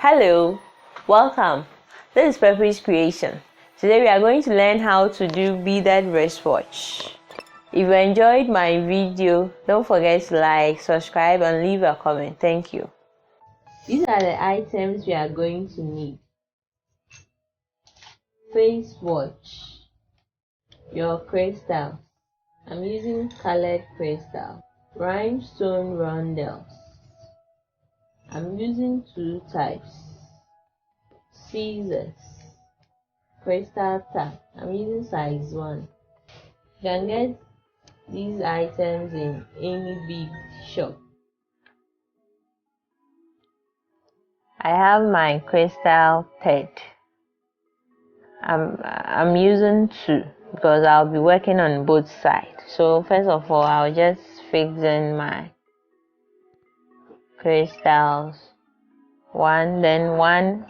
Hello, welcome. This is Pepe's Creation. Today we are going to learn how to do beaded wristwatch. If you enjoyed my video, don't forget to like, subscribe and leave a comment. Thank you. These are the items we are going to need. Face watch, your crystals. I'm using colored crystal. Rhinestone Rhondels. I'm using two types. Scissors. Crystal tap. I'm using size 1. You can get these items in any big shop. I have my crystal thread. I'm using 2 because I'll be working on both sides. So first of all, I'll just fix in my crystals. 1, then 1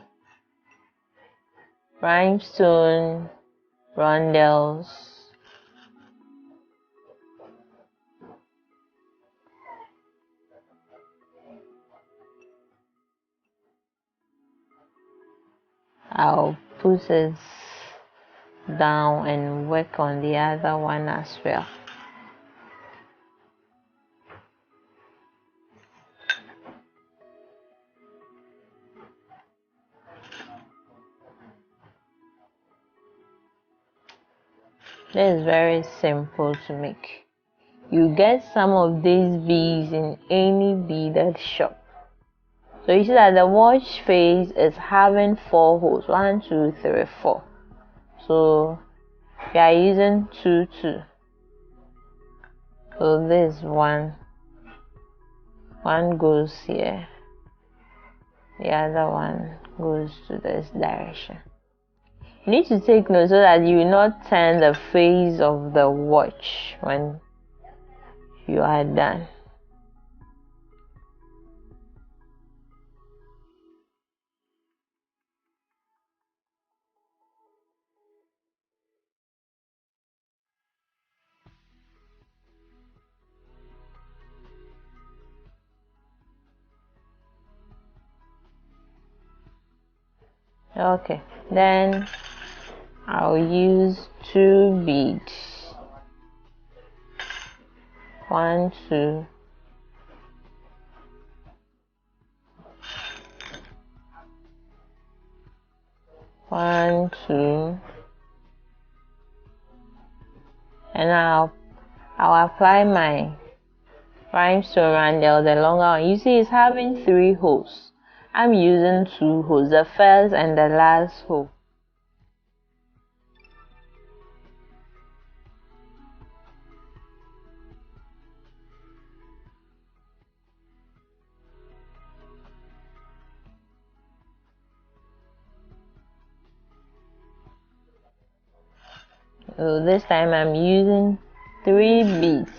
rhinestone rondels. I'll put it down and work on the other one as well. This is very simple to make. You get some of these beads in any beaded shop. So you see that the watch face is having 4 holes. 1, 2, 3, 4. So we are using 2, 2. So this one goes here. The other one goes to this direction. You need to take note so that you will not turn the face of the watch when you are done. Okay, then I'll use 2 beads. 1, 2. 1, 2. And I'll apply my rhinestone rondel, the longer one. You see it's having 3 holes. I'm using 2 holes, the first and the last hole. So this time I'm using 3 beads.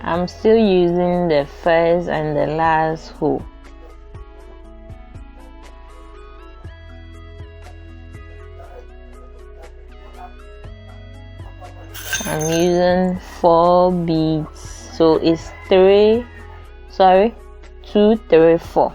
I'm still using the first and the last hole. I'm using 4 beads, so it's 2, 3, 4.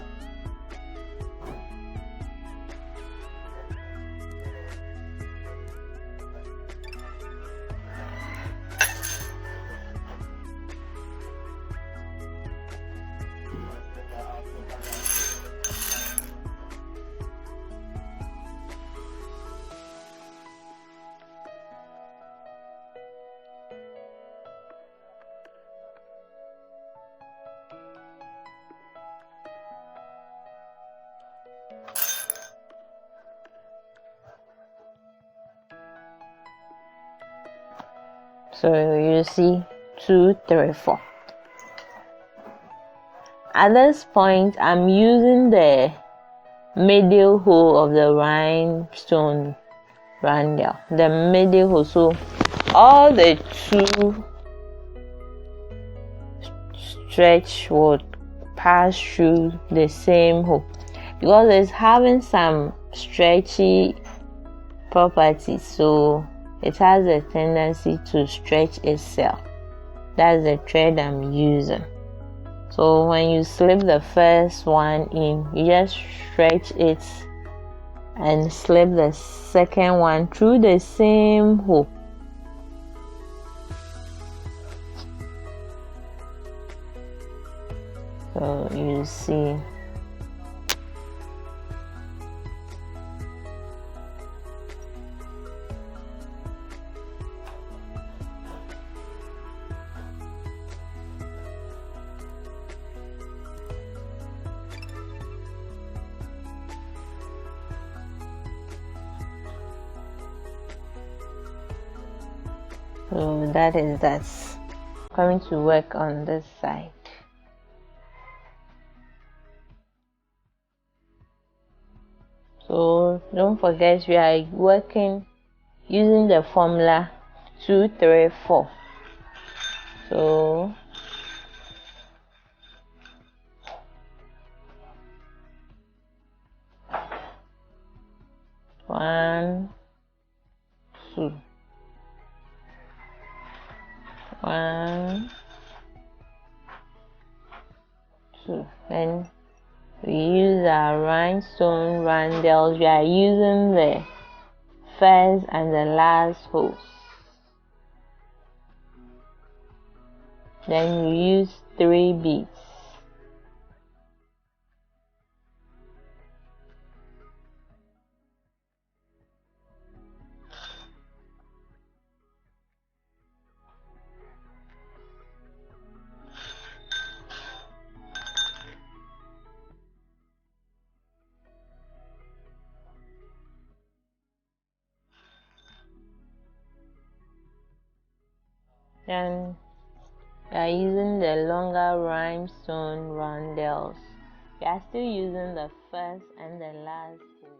So you see 2, 3, 4. At this point, I'm using the middle hole of the rhinestone rondel, the middle hole. So all the two stretch would pass through the same hole because it's having some stretchy properties, so it has a tendency to stretch itself. That's the thread I'm using. So when you slip the first one in, you just stretch it and slip the second one through the same hole. So you see. So that is that. Coming to work on this side. So don't forget we are working using the formula 2, 3, 4. So one, two, 1, 2. Then we use our rhinestone rondels. We are using the first and the last holes. Then we use 3 beads. Then we are using the longer rhinestone rondels. We are still using the first and the last hole.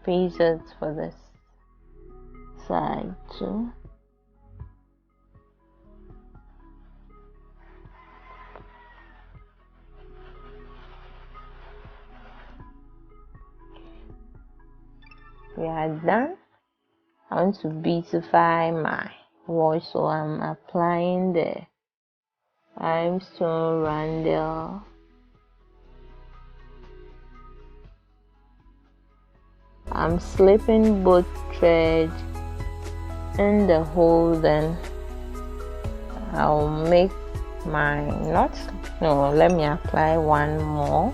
Pieces for this side too. We are done. I want to beautify my watch, so I'm applying the limestone rondel. I'm slipping both threads in the hole, then I'll make my knots. No, let me apply one more.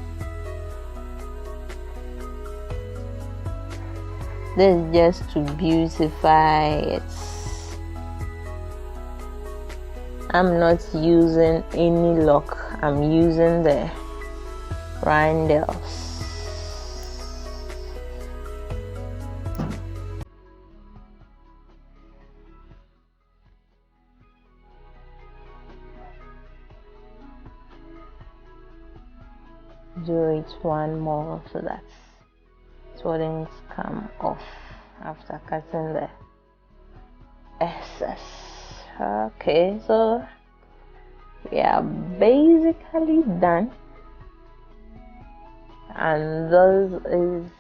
This is just to beautify it. I'm not using any lock, I'm using the Rhondels. Do it one more so that it wouldn't come off after cutting the excess. Okay, so we are basically done, and this is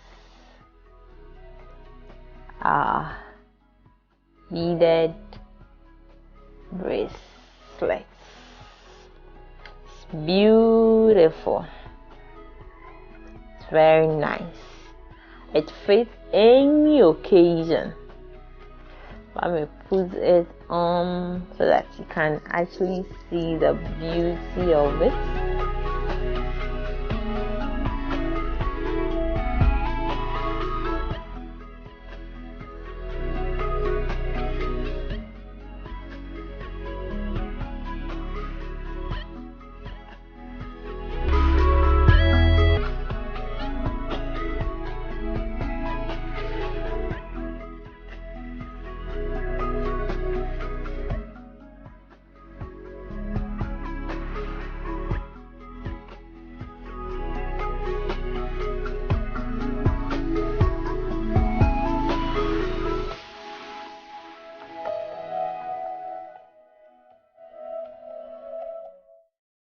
our beaded bracelets. It's beautiful. It's very nice. It fits any occasion. Let me put it on so that you can actually see the beauty of it.